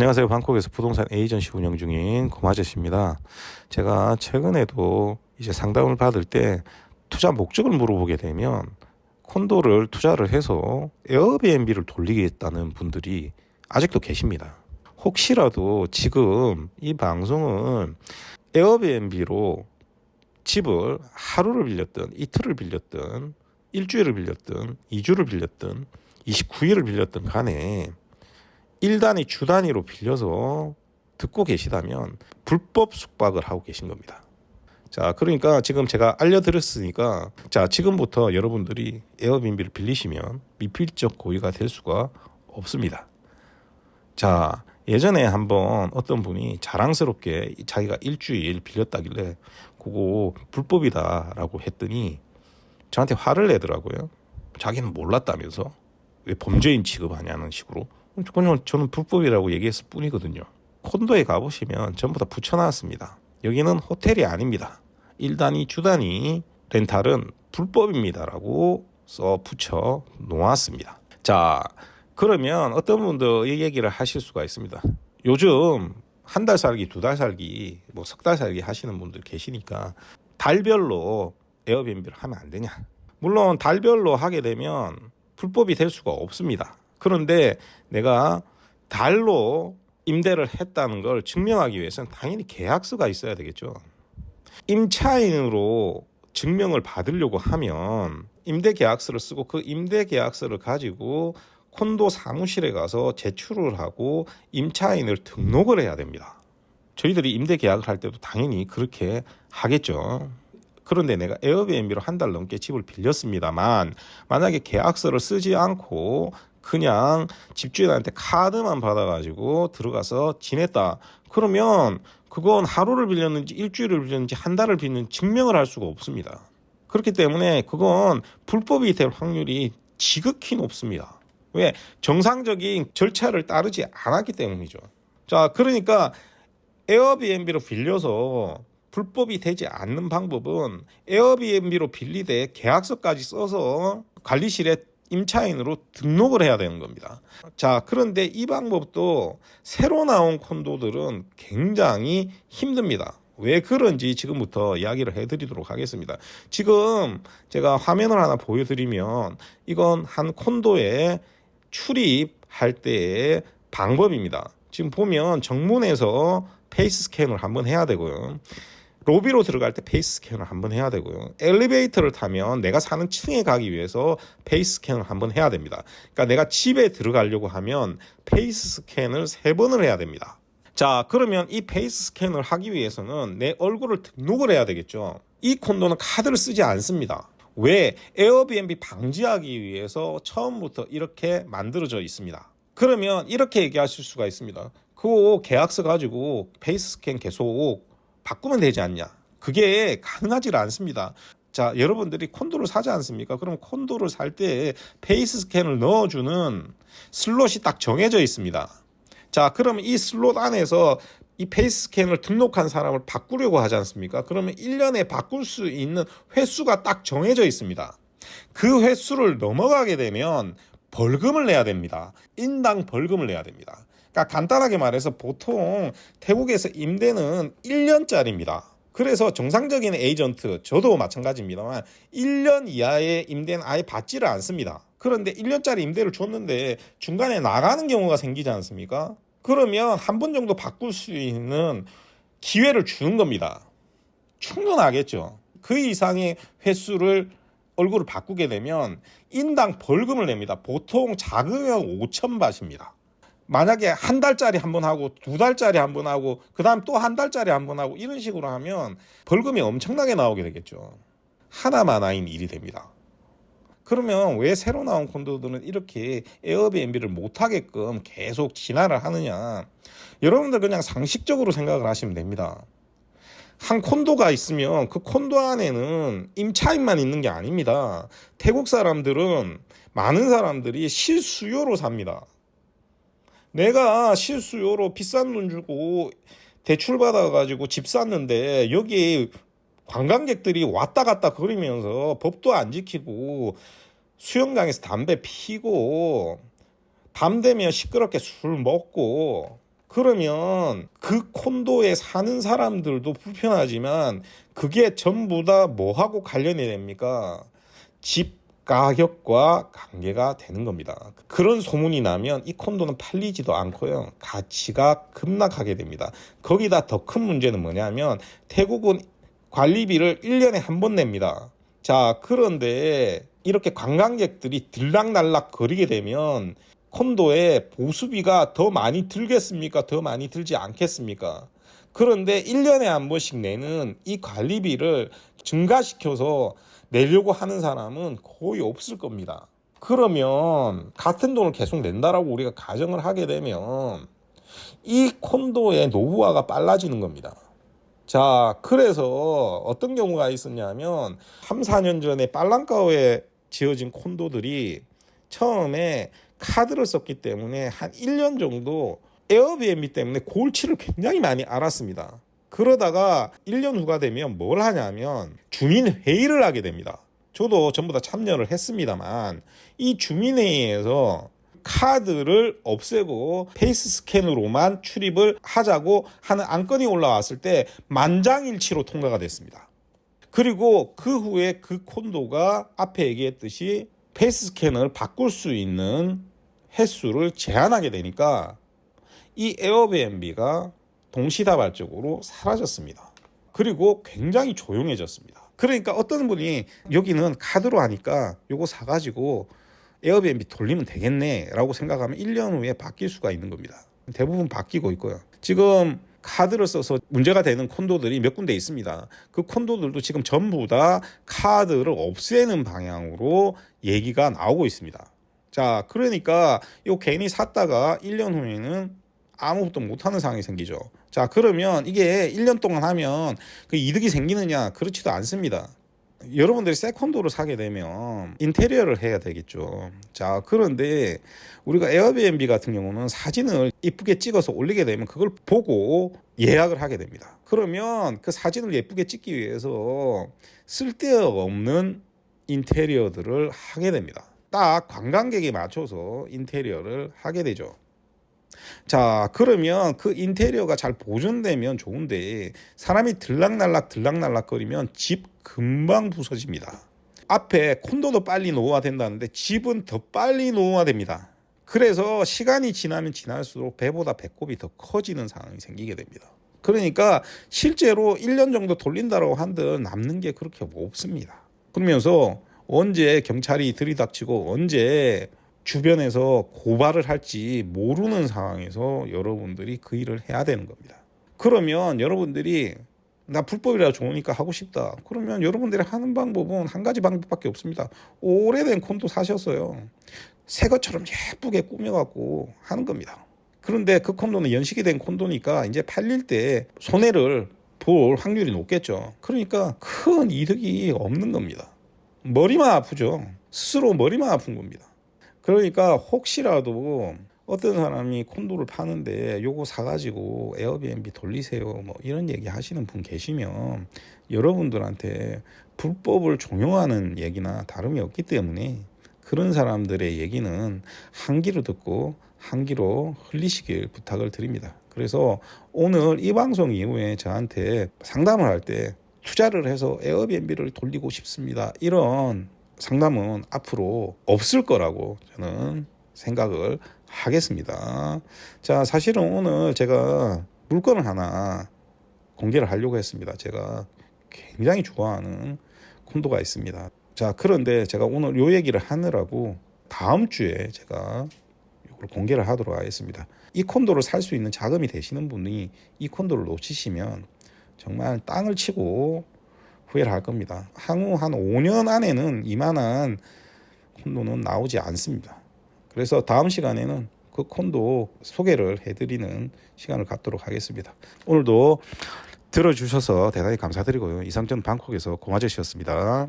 안녕하세요. 방콕에서 부동산 에이전시 운영 중인 고마저씨입니다. 제가 최근에도 이제 상담을 받을 때 투자 목적을 물어보게 되면 콘도를 투자를 해서 에어비앤비를 돌리겠다는 분들이 아직도 계십니다. 혹시라도 지금 이 방송은 에어비앤비로 집을 하루를 빌렸든 이틀을 빌렸든 일주일을 빌렸든 2주를 빌렸든 29일을 빌렸든 간에 1단위 주 단위로 빌려서 듣고 계시다면 불법 숙박을 하고 계신 겁니다. 자, 그러니까 지금 제가 알려드렸으니까 자, 지금부터 여러분들이 에어비앤비를 빌리시면 미필적 고의가 될 수가 없습니다. 자, 예전에 한번 어떤 분이 자랑스럽게 자기가 일주일 빌렸다길래 그거 불법이다라고 했더니 저한테 화를 내더라고요. 자기는 몰랐다면서 왜 범죄인 취급하냐는 식으로. 그냥 저는 불법이라고 얘기했을 뿐이거든요. 콘도에 가보시면 전부 다 붙여놨습니다. 여기는 호텔이 아닙니다. 1단위 주단위 렌탈은 불법입니다라고 써 붙여 놓았습니다. 자, 그러면 어떤 분도 이 얘기를 하실 수가 있습니다. 요즘 한 달 살기, 두 달 살기, 뭐 석 달 살기 하시는 분들 계시니까 달별로 에어비앤비를 하면 안 되냐. 물론 달별로 하게 되면 불법이 될 수가 없습니다. 그런데 내가 달로 임대를 했다는 걸 증명하기 위해서는 당연히 계약서가 있어야 되겠죠. 임차인으로 증명을 받으려고 하면 임대 계약서를 쓰고 그 임대 계약서를 가지고 콘도 사무실에 가서 제출을 하고 임차인을 등록을 해야 됩니다. 저희들이 임대 계약을 할 때도 당연히 그렇게 하겠죠. 그런데 내가 에어비앤비로 한 달 넘게 집을 빌렸습니다만 만약에 계약서를 쓰지 않고 그냥 집주인한테 카드만 받아가지고 들어가서 지냈다. 그러면 그건 하루를 빌렸는지 일주일을 빌렸는지 한 달을 빌렸는지 증명을 할 수가 없습니다. 그렇기 때문에 그건 불법이 될 확률이 지극히 높습니다. 왜? 정상적인 절차를 따르지 않았기 때문이죠. 자, 그러니까 에어비앤비로 빌려서 불법이 되지 않는 방법은 에어비앤비로 빌리되 계약서까지 써서 관리실에 임차인으로 등록을 해야 되는 겁니다. 자, 그런데 이 방법도 새로 나온 콘도들은 굉장히 힘듭니다. 왜 그런지 지금부터 이야기를 해드리도록 하겠습니다. 지금 제가 화면을 하나 보여드리면 이건 한 콘도에 출입할 때의 방법입니다. 지금 보면 정문에서 페이스 스캔을 한번 해야 되고요. 로비로 들어갈 때 페이스 스캔을 한번 해야 되고요. 엘리베이터를 타면 내가 사는 층에 가기 위해서 페이스 스캔을 한번 해야 됩니다. 그러니까 내가 집에 들어가려고 하면 페이스 스캔을 3번을 해야 됩니다. 자, 그러면 이 페이스 스캔을 하기 위해서는 내 얼굴을 등록을 해야 되겠죠. 이 콘도는 카드를 쓰지 않습니다. 왜? 에어비앤비 방지하기 위해서 처음부터 이렇게 만들어져 있습니다. 그러면 이렇게 얘기하실 수가 있습니다. 그거 계약서 가지고 페이스 스캔 계속 바꾸면 되지 않냐. 그게 가능하지 않습니다. 자, 여러분들이 콘도를 사지 않습니까? 그럼 콘도를 살 때 페이스 스캔을 넣어주는 슬롯이 딱 정해져 있습니다. 자, 그러면 이 슬롯 안에서 이 페이스 스캔을 등록한 사람을 바꾸려고 하지 않습니까? 그러면 1년에 바꿀 수 있는 횟수가 딱 정해져 있습니다. 그 횟수를 넘어가게 되면 벌금을 내야 됩니다. 인당 벌금을 내야 됩니다. 그러니까 간단하게 말해서 보통 태국에서 임대는 1년짜리입니다. 그래서 정상적인 에이전트, 저도 마찬가지입니다만 1년 이하의 임대는 아예 받지를 않습니다. 그런데 1년짜리 임대를 줬는데 중간에 나가는 경우가 생기지 않습니까? 그러면 한 번 정도 바꿀 수 있는 기회를 주는 겁니다. 충분하겠죠. 그 이상의 횟수를 얼굴을 바꾸게 되면 인당 벌금을 냅니다. 보통 작으면 5,000바트입니다. 만약에 한 달짜리 한 번 하고 두 달짜리 한 번 하고 그 다음 또 한 달짜리 한 번 하고 이런 식으로 하면 벌금이 엄청나게 나오게 되겠죠. 하나만 아닌 일이 됩니다. 그러면 왜 새로 나온 콘도들은 이렇게 에어비앤비를 못하게끔 계속 진화를 하느냐. 여러분들 그냥 상식적으로 생각을 하시면 됩니다. 한 콘도가 있으면 그 콘도 안에는 임차인만 있는 게 아닙니다. 태국 사람들은 많은 사람들이 실수요로 삽니다. 내가 실수요로 비싼 돈 주고 대출 받아가지고 집 샀는데 여기 관광객들이 왔다 갔다 거리면서 법도 안 지키고 수영장에서 담배 피고 밤 되면 시끄럽게 술 먹고 그러면 그 콘도에 사는 사람들도 불편하지만 그게 전부 다 뭐하고 관련이 됩니까? 집 가격과 관계가 되는 겁니다. 그런 소문이 나면 이 콘도는 팔리지도 않고요. 가치가 급락하게 됩니다. 거기다 더 큰 문제는 뭐냐면 태국은 관리비를 1년에 한 번 냅니다. 자, 그런데 이렇게 관광객들이 들락날락 거리게 되면 콘도에 보수비가 더 많이 들겠습니까? 더 많이 들지 않겠습니까? 그런데 1년에 한 번씩 내는 이 관리비를 증가시켜서 내려고 하는 사람은 거의 없을 겁니다. 그러면 같은 돈을 계속 낸다라고 우리가 가정을 하게 되면 이 콘도의 노후화가 빨라지는 겁니다. 자, 그래서 어떤 경우가 있었냐면 3, 4년 전에 빨랑가오에 지어진 콘도들이 처음에 카드를 썼기 때문에 한 1년 정도 에어비앤비 때문에 골치를 굉장히 많이 앓았습니다. 그러다가 1년 후가 되면 뭘 하냐면 주민회의를 하게 됩니다. 저도 전부 다 참여를 했습니다만 이 주민회의에서 카드를 없애고 페이스 스캔으로만 출입을 하자고 하는 안건이 올라왔을 때 만장일치로 통과가 됐습니다. 그리고 그 후에 그 콘도가 앞에 얘기했듯이 페이스 스캔을 바꿀 수 있는 횟수를 제한하게 되니까 이 에어비앤비가 동시다발적으로 사라졌습니다. 그리고 굉장히 조용해졌습니다. 그러니까 어떤 분이 여기는 카드로 하니까 요거 사가지고 에어비앤비 돌리면 되겠네 라고 생각하면 1년 후에 바뀔 수가 있는 겁니다. 대부분 바뀌고 있고요. 지금 카드를 써서 문제가 되는 콘도들이 몇 군데 있습니다. 그 콘도들도 지금 전부 다 카드를 없애는 방향으로 얘기가 나오고 있습니다. 자, 그러니까 이거 괜히 샀다가 1년 후에는 아무것도 못하는 상황이 생기죠. 자, 그러면 이게 1년 동안 하면 그 이득이 생기느냐? 그렇지도 않습니다. 여러분들이 세컨도를 사게 되면 인테리어를 해야 되겠죠. 자, 그런데 우리가 에어비앤비 같은 경우는 사진을 이쁘게 찍어서 올리게 되면 그걸 보고 예약을 하게 됩니다. 그러면 그 사진을 예쁘게 찍기 위해서 쓸데없는 인테리어들을 하게 됩니다. 딱 관광객에 맞춰서 인테리어를 하게 되죠. 자, 그러면 그 인테리어가 잘 보존되면 좋은데 사람이 들락날락 거리면 집 금방 부서집니다. 앞에 콘도도 빨리 노후화된다는데 집은 더 빨리 노후화됩니다. 그래서 시간이 지나면 지날수록 배보다 배꼽이 더 커지는 상황이 생기게 됩니다. 그러니까 실제로 1년 정도 돌린다고 한들 남는 게 그렇게 없습니다. 그러면서 언제 경찰이 들이닥치고 언제 주변에서 고발을 할지 모르는 상황에서 여러분들이 그 일을 해야 되는 겁니다. 그러면 여러분들이 나 불법이라 좋으니까 하고 싶다. 그러면 여러분들이 하는 방법은 한 가지 방법밖에 없습니다. 오래된 콘도 사셨어요. 새 것처럼 예쁘게 꾸며갖고 하는 겁니다. 그런데 그 콘도는 연식이 된 콘도니까 이제 팔릴 때 손해를 볼 확률이 높겠죠. 그러니까 큰 이득이 없는 겁니다. 머리만 아프죠. 스스로 머리만 아픈 겁니다. 그러니까 혹시라도 어떤 사람이 콘도를 파는데 요거 사가지고 에어비앤비 돌리세요 뭐 이런 얘기 하시는 분 계시면 여러분들한테 불법을 종용하는 얘기나 다름이 없기 때문에 그런 사람들의 얘기는 한 귀로 듣고 한 귀로 흘리시길 부탁을 드립니다. 그래서 오늘 이 방송 이후에 저한테 상담을 할 때 투자를 해서 에어비앤비를 돌리고 싶습니다, 이런 상담은 앞으로 없을 거라고 저는 생각을 하겠습니다. 자, 사실은 오늘 제가 물건을 하나 공개를 하려고 했습니다. 제가 굉장히 좋아하는 콘도가 있습니다. 자, 그런데 제가 오늘 요 얘기를 하느라고 다음 주에 제가 이걸 공개를 하도록 하겠습니다. 이 콘도를 살 수 있는 자금이 되시는 분이 이 콘도를 놓치시면 정말 땅을 치고 후회를 할 겁니다. 향후 한 5년 안에는 이만한 콘도는 나오지 않습니다. 그래서 다음 시간에는 그 콘도 소개를 해드리는 시간을 갖도록 하겠습니다. 오늘도 들어주셔서 대단히 감사드리고요. 이상전 방콕에서 공아저씨였습니다.